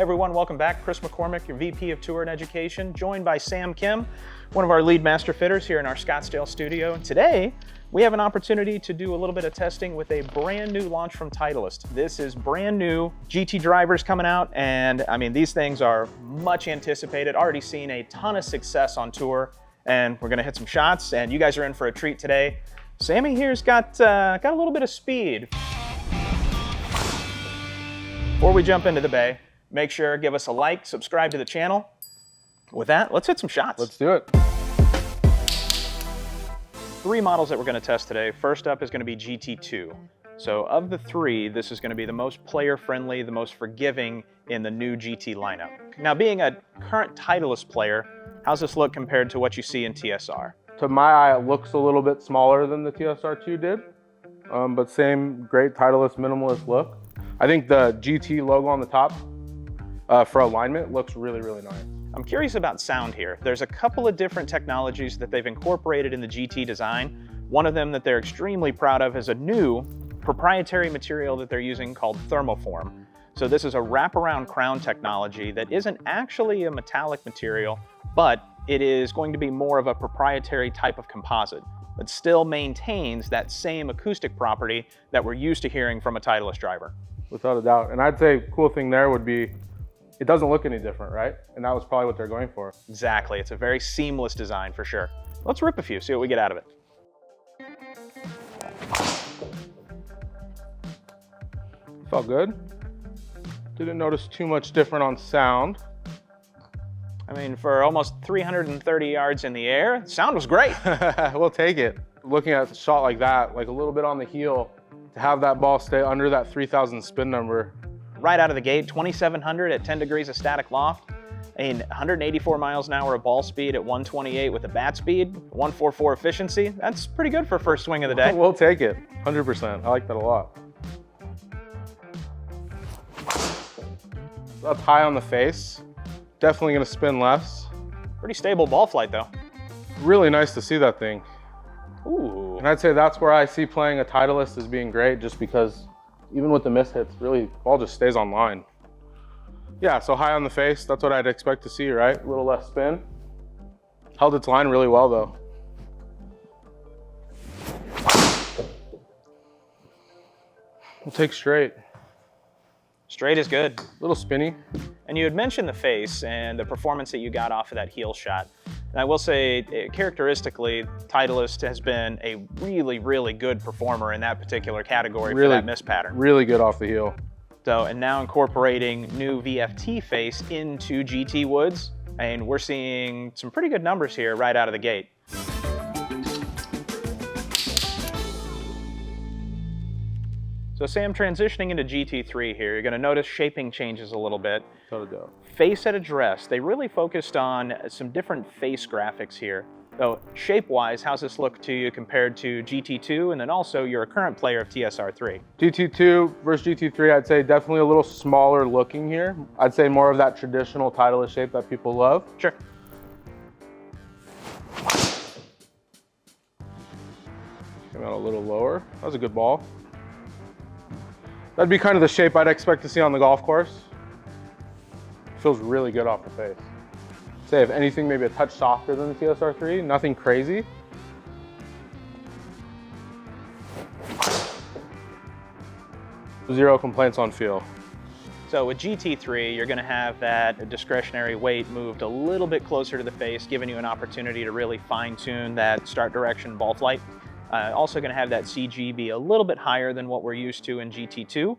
Hey everyone, welcome back. Chris McCormick, your VP of Tour and Education, joined by Sam Kim, one of our lead master fitters here in our Scottsdale studio. And today, we have an opportunity to do a little bit of testing with a brand new launch from Titleist. This is brand new GT drivers coming out, and I mean, these things are much anticipated, already seen a ton of success on tour, and we're gonna hit some shots, and you guys are in for a treat today. Sammy here's got a little bit of speed. Before we jump into the bay, make sure give us a like, subscribe to the channel. With that, let's hit some shots. Let's do it. 3 models that we're going to test today. First up is going to be GT2. So of the 3, this is going to be the most player-friendly, the most forgiving in the new GT lineup. Now, being a current Titleist player, how's this look compared to what you see in TSR? To my eye, it looks a little bit smaller than the TSR2 did, but same great Titleist minimalist look. I think the GT logo on the top for alignment looks really, really nice. I'm curious about sound here. There's a couple of different technologies that they've incorporated in the GT design. One of them that they're extremely proud of is a new proprietary material that they're using called thermoform. So this is a wraparound crown technology that isn't actually a metallic material, but it is going to be more of a proprietary type of composite, but still maintains that same acoustic property that we're used to hearing from a Titleist driver. Without a doubt. And I'd say cool thing there would be, it doesn't look any different, right? And that was probably what they're going for. Exactly, it's a very seamless design for sure. Let's rip a few, see what we get out of it. Felt good. Didn't notice too much different on sound. I mean, for almost 330 yards in the air, sound was great. We'll take it. Looking at a shot like that, like a little bit on the heel, to have that ball stay under that 3,000 spin number. Right out of the gate, 2,700 at 10 degrees of static loft, and 184 miles an hour of ball speed at 128 with a bat speed, 144 efficiency. That's pretty good for first swing of the day. We'll take it, 100%. I like that a lot. Up high on the face, definitely gonna spin less. Pretty stable ball flight though. Really nice to see that thing. Ooh. And I'd say that's where I see playing a Titleist as being great, just because even with the miss hits, really, ball just stays on line. Yeah, so high on the face, that's what I'd expect to see, right? A little less spin. Held its line really well, though. We'll take straight. Straight is good. A little spinny. And you had mentioned the face and the performance that you got off of that heel shot. And I will say, characteristically, Titleist has been a really, really good performer in that particular category for that miss pattern. Really good off the heel. So, and now incorporating new VFT face into GT woods, and we're seeing some pretty good numbers here right out of the gate. So Sam, transitioning into GT3 here, you're gonna notice shaping changes a little bit. Without a doubt. Face at address, they really focused on some different face graphics here. So shape-wise, how's this look to you compared to GT2, and then also you're a current player of TSR3? GT2 versus GT3, I'd say definitely a little smaller looking here. I'd say more of that traditional Titleist shape that people love. Sure. Came out a little lower. That was a good ball. That'd be kind of the shape I'd expect to see on the golf course. Feels really good off the face. Say, if anything, maybe a touch softer than the TSR3, nothing crazy. Zero complaints on feel. So with GT3, you're gonna have that discretionary weight moved a little bit closer to the face, giving you an opportunity to really fine tune that start direction ball flight. Also gonna have that CG be a little bit higher than what we're used to in GT2.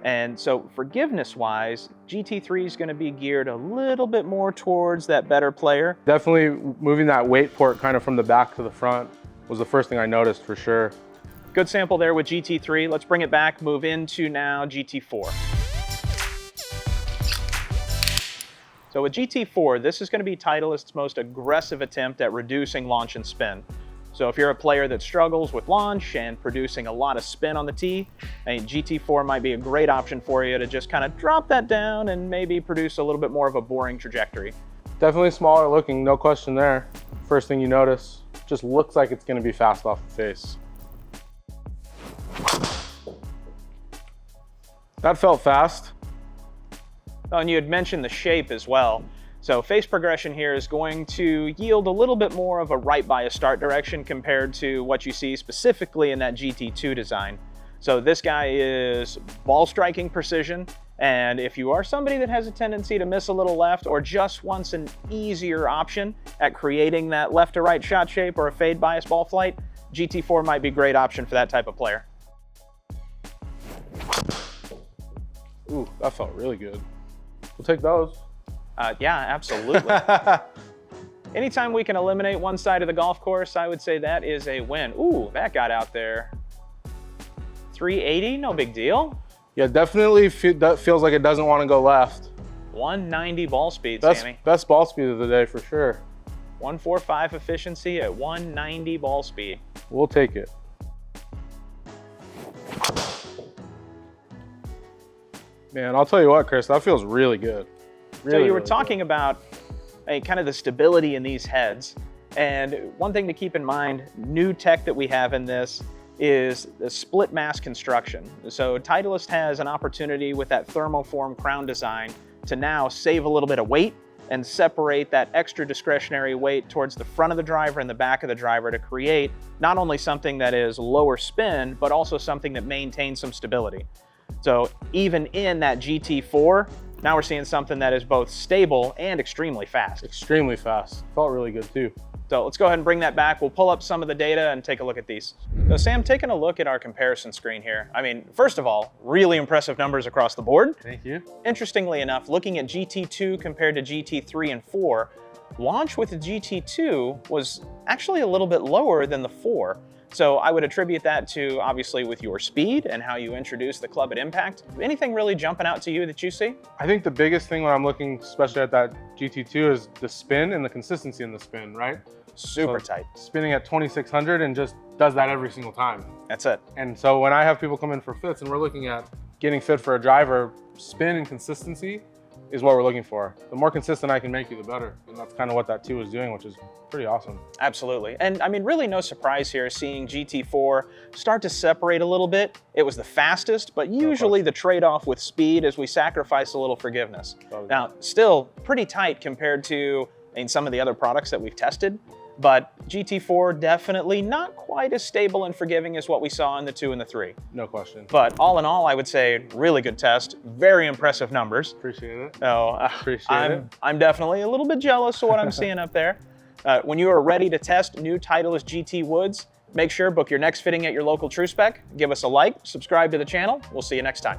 And so forgiveness-wise, GT3 is gonna be geared a little bit more towards that better player. Definitely moving that weight port kind of from the back to the front was the first thing I noticed for sure. Good sample there with GT3. Let's bring it back, move into now GT4. So with GT4, this is gonna be Titleist's most aggressive attempt at reducing launch and spin. So if you're a player that struggles with launch and producing a lot of spin on the tee, GT4 might be a great option for you to just kind of drop that down and maybe produce a little bit more of a boring trajectory. Definitely smaller looking, no question there. First thing you notice, just looks like it's gonna be fast off the face. That felt fast. Oh, and you had mentioned the shape as well. So face progression here is going to yield a little bit more of a right bias start direction compared to what you see specifically in that GT2 design. So this guy is ball striking precision, and if you are somebody that has a tendency to miss a little left or just wants an easier option at creating that left to right shot shape or a fade bias ball flight, GT4 might be a great option for that type of player. Ooh, that felt really good. We'll take those. Yeah, absolutely. Anytime we can eliminate one side of the golf course, I would say that is a win. Ooh, that got out there. 380, no big deal. Yeah, definitely that feels like it doesn't want to go left. 190 ball speed, Best, Sammy. best ball speed of the day for sure. 145 efficiency at 190 ball speed. We'll take it. Man, I'll tell you what, Chris, that feels really good. So you were really talking about kind of the stability in these heads. And one thing to keep in mind, new tech that we have in this is the split mass construction. So Titleist has an opportunity with that thermoform crown design to now save a little bit of weight and separate that extra discretionary weight towards the front of the driver and the back of the driver to create not only something that is lower spin, but also something that maintains some stability. So even in that GT4, now we're seeing something that is both stable and extremely fast. Extremely fast. Felt really good too. So let's go ahead and bring that back. We'll pull up some of the data and take a look at these. So Sam, taking a look at our comparison screen here. I mean, first of all, really impressive numbers across the board. Thank you. Interestingly enough, looking at GT2 compared to GT3 and 4, launch with the GT2 was actually a little bit lower than the 4. So I would attribute that to obviously with your speed and how you introduce the club at impact. Anything really jumping out to you that you see? I think the biggest thing when I'm looking, especially at that GT2, is the spin and the consistency in the spin, right? Super So tight. Spinning at 2600 and just does that every single time. That's it. And so when I have people come in for fits and we're looking at getting fit for a driver, spin and consistency is what we're looking for. The more consistent I can make you, the better. And that's kind of what that 2 is doing, which is pretty awesome. Absolutely. And I mean, really no surprise here seeing GT4 start to separate a little bit. It was the fastest, but usually the trade-off with speed is we sacrifice a little forgiveness. Now, still pretty tight compared to some of the other products that we've tested, but GT4 definitely not quite as stable and forgiving as what we saw in the 2 and the 3. No question. But all in all, I would say really good test, very impressive numbers. Appreciate it. So Appreciate it. I'm definitely a little bit jealous of what I'm seeing up there. When you are ready to test new Titleist GT Woods, make sure book your next fitting at your local TrueSpec. Give us a like, subscribe to the channel. We'll see you next time.